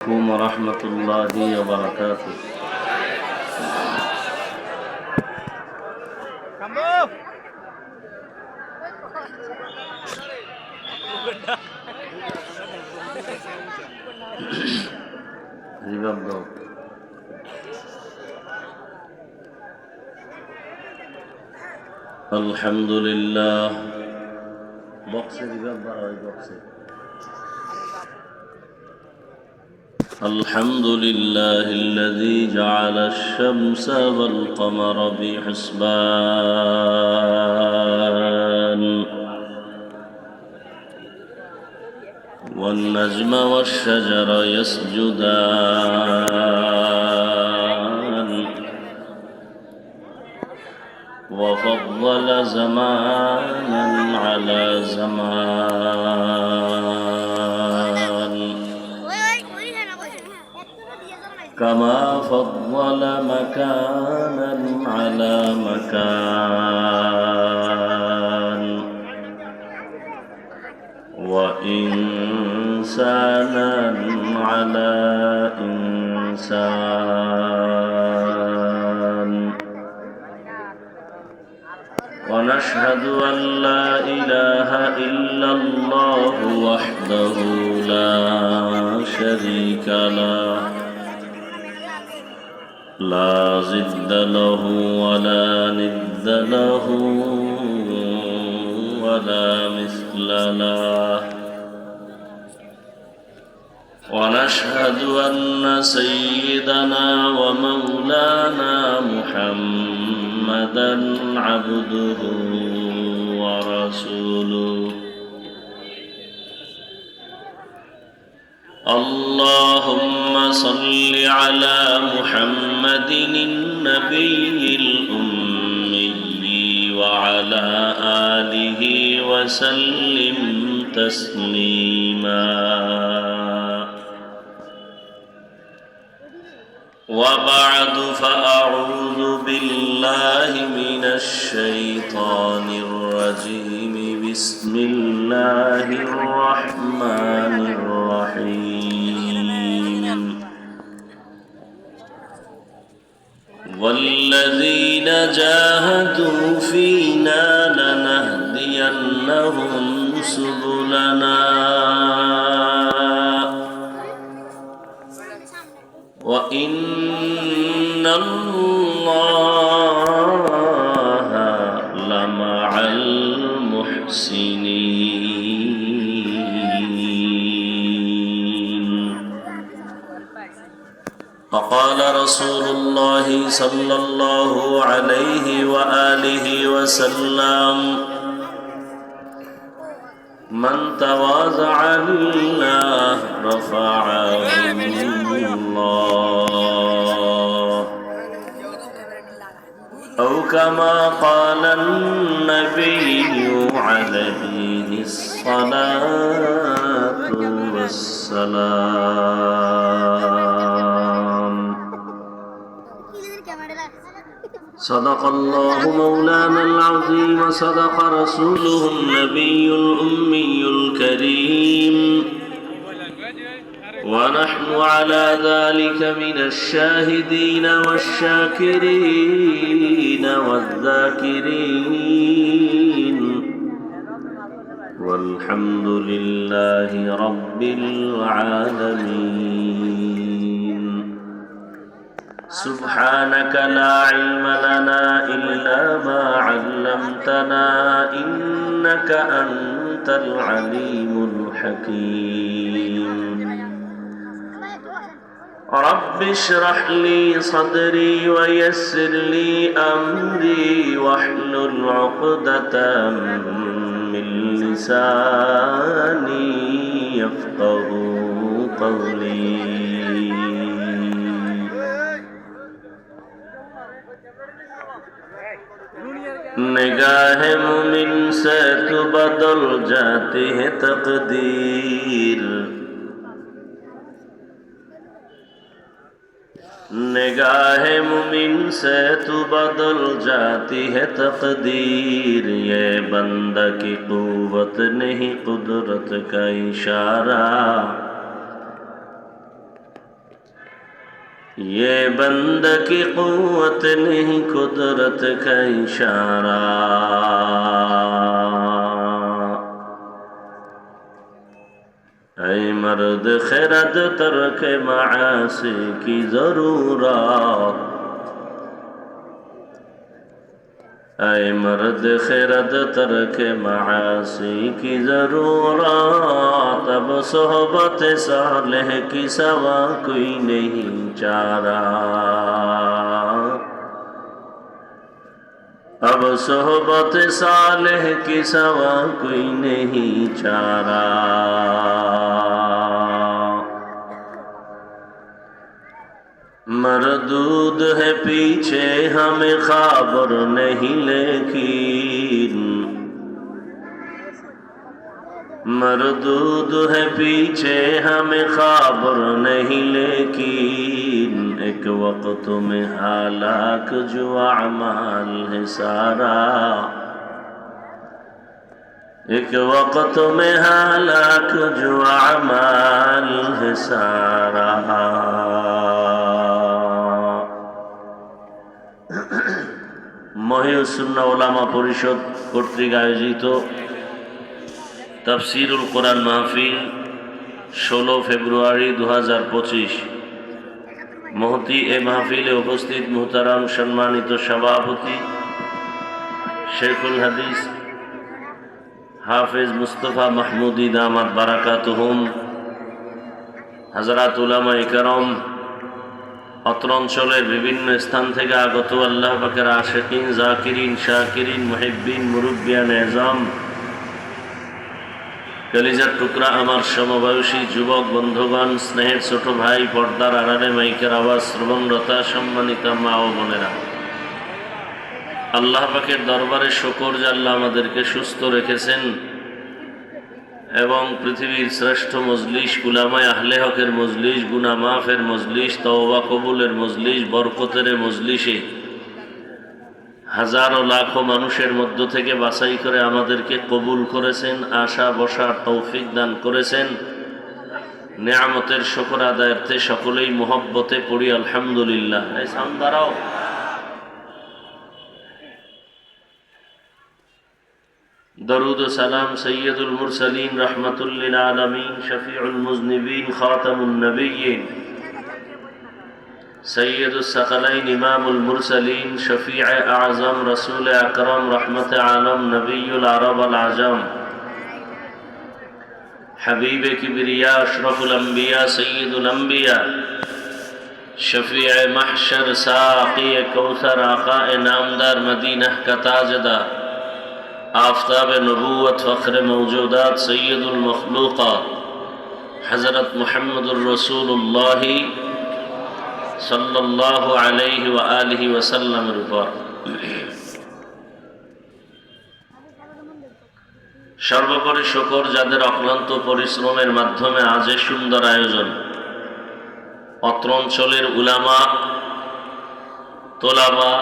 عليكم ورحمة الله وبركاته. الحمد لله. الحمد لله الذي جعل الشمس والقمر بحسبان والنجم والشجر يسجدان وفضل زمانا على زمان كما فضل مكانا على مكان وإنسانا على إنسان ونشهد أن لا إله إلا الله وحده لا شريك له لا ضد له ولا ند له ولا مثل له ونشهد أن سيدنا ومولانا محمدا عبده ورسوله. اللهم صل على محمد النبي الأمي وعلى آله وسلم تسليما. وبعد فأعوذ بالله من الشيطان الرجيم. بسم الله الرحمن الرحيم. والذين جاهدوا فينا لنهدينهم سبلنا وإن الله لمع المحسنين. وقال رسول الله صلى الله عليه وآله وسلم: من تواضع لله رفعه الله، أو كما قال النبي عليه الصلاة والسلام. صدق الله مولانا العظيم وصدق رسوله النبي الأمي الكريم، ونحن على ذلك من الشاهدين والشاكرين والذاكرين، والحمد لله رب العالمين. سبحانك لا علم لنا إلا ما علمتنا إنك أنت العليم الحكيم. رب اشرح لي صدري ويسر لي أمري واحلل عقدة من لساني يفقه قولي. निगाह मुमिन से तो बदल जाती है तकदीर, निगाह मुमिन से तो बदल जाती है तकदीर। ये बंदा की कुव्वत नहीं कुदरत का इशारा, ये बंद की क़ुव्वत नहीं कुदरत का इशारा। ऐ मर्द खिरद तर्क मासी की ज़रूरत, ऐ मर्द खिरद तर्क मासी की ज़रूरत। अब सोहबत सालेह की सवा कोई नहीं चारा। अब सोहबत सालेह की सवा कोई नहीं चारा। मरदूद है पीछे हमें खबर नहीं, लेकिन मरदूद है पीछे हमें खबर नहीं, लेकिन एक वक्त में हालाक जो अमाल है सारा। एक वक्त में हालाक जो अमाल है सारा। মহিউসুন্নাহ উলামা পরিষদ কর্তৃক আয়োজিত তাফসীরুল কোরআন মাহফিল 16 ফেব্রুয়ারি 2025। মহতি এ মাহফিলে উপস্থিত মুহতারাম সম্মানিত সভাপতি শেখুল হাদিস হাফেজ মুস্তফা মাহমুদি দামাত বারাকাতুহুম, হযরত উলামায়ে কেরাম, অত্র অঞ্চলের বিভিন্ন স্থান থেকে আগত আল্লাহ পাকের আশিকিন, জাকিরিন, শাকিরিন, মুহিব্বিন, মুরব্বিয়ান এজাম, কলিজার টুকরা আমার সমবয়সী যুবক বন্ধুগণ, স্নেহের ছোট ভাই, পর্দার আড়ালে মাইকের আওয়াজ শ্রবণরতা সম্মানিতা মা ও বোনেরা, আল্লাহ পাকের দরবারে শুকর যে আল্লাহ আমাদেরকে সুস্থ রেখেছেন এবং পৃথিবীর শ্রেষ্ঠ মজলিস, উলামায়ে আহলে হকের মজলিস, গুনাহ মাফের মজলিস, তওবা কবুলের মজলিস, বরকতের মজলিসে হাজারো লাখো মানুষের মধ্য থেকে বাছাই করে আমাদেরকে কবুল করেছেন, আশা বসার তৌফিক দান করেছেন। নেয়ামতের শুকর আদায়ার্থে সকলেই মুহাব্বতে পড়ি আলহামদুলিল্লাহ। এই সাউন্ড দাঁড়াও। দরুদ ও সালাম সৈয়দুল মুরসালিন রহমাতুল লিল আলামিন শফিউল মুজনিবিন খাতামুন নবিয়্যিন সৈয়দুস সাকালাইন ইমামুল মুরসালিন শফিউ আযম রাসূল আকরাম রহমত আলম নবিয়ুল আরব আল আজম হাবিবে কিবরিয়া আশরাফুল আম্বিয়া সৈয়দুল আম্বিয়া শফিউ মাহশর সাকি কৌসর আকা নামদার মদিনা का ताजदार आफताब नबूवत फ़ख्र मौजूदात सैयदुल मखलूक़ात हज़रत मुहम्मदुर रसूलुल्लाह सल्लल्लाहु अलैहि व आलिहि वसल्लमेर উপর সর্বোপরি শুকর যাদের অক্লান্ত পরিশ্রমের মাধ্যমে আজ এই সুন্দর আয়োজন। অত্র অঞ্চলের উলামা, তোলাবা,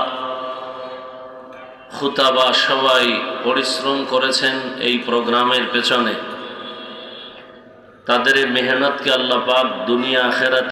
খুতাবা সবাই পরিশ্রম করেছেন এই প্রোগ্রামের পেছনে। তাদের এই মেহনতকে আল্লাহ পাক দুনিয়া আখিরাত